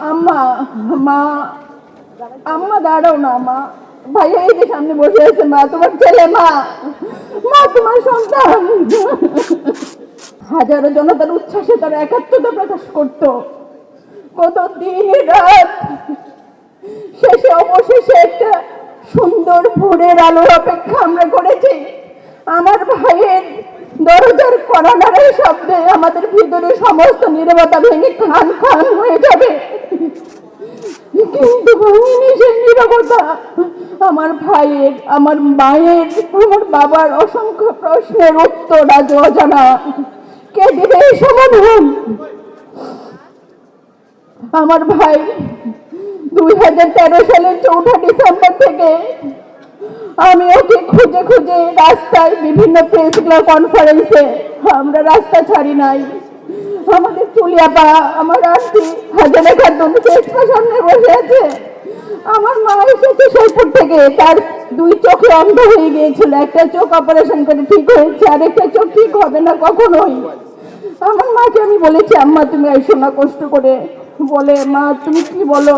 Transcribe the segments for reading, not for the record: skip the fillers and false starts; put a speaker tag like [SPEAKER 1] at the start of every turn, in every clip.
[SPEAKER 1] আম্মা, মা, আম্মা দাঁড়াও না মা। ভাইয়া এই যে সামনে বসে আছে, মা তোমার ছেলে, মা, মা তোমার সন্তান। হাজারো জনতার উচ্ছ্বাসে তারা একাত্মতা প্রকাশ করত। কত দিন রাত শেষে অবশেষে একটা সুন্দর ভোরের আলোর অপেক্ষা আমরা করেছি। আমার ভাইয়ের দরজার কড়া নাড়ার শব্দে আমাদের ভিতরে সমস্ত নীরবতা ভেঙে খান খান হয়ে যাবে, কিন্তু ভাঙিনি সেই নীরবতা। আমার ভাইয়ের, আমার মায়ের, আমার বাবার অসংখ্য প্রশ্নের উত্তর আজ অজানা। কে দিবে এই সমাধান? আমার ভাই 2013 সালের 4 ডিসেম্বর থেকে আমি ওকে খুঁজে খুঁজে রাস্তায়, বিভিন্ন প্রেস ক্লাব, কনফারেন্সে আমরা রাস্তা ছাড়ি নাই। আমাদের চুলিয়াপা, আমার আন্টি হাজারে খাতুন চেষ্টার সামনে বসে আছে। আমার মা এসেছে শেরপুর থেকে, তার 2 চোখে অন্ধ হয়ে গিয়েছিল। একটা চোখ অপারেশন করে ঠিক হয়েছে, আরেকটা চোখ ঠিক হবে না কখনোই। আমার মাকে আমি বলেছি, আম্মা তুমি এসো না কষ্ট করে। বলে, মা তুমি কি বলো?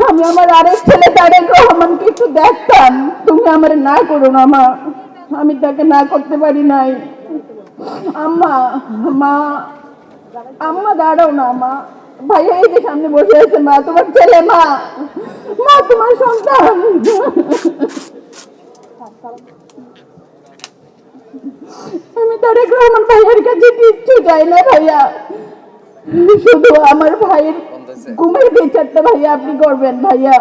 [SPEAKER 1] আমি আমার আরেক ছেলে তারেক রহমানকে একটু দেখতাম, তুমি আমার না করো না মা। আমি তাকে না করতে পারি নাই। আম্মা, মা, আম্মা দাঁড়াও না মা। ভাইয়া এই যে সামনে বসে আছে, মা তোমার ছেলে, মা, মা তোমার সন্তান। আমি তারেক রহমান ভাইয়ের কাছে কিচ্ছু চাই না ভাইয়া, শুধু আমার ভাইয়ের ঘুমের বিচারটা ভাইয়া আপনি করবেন ভাইয়া।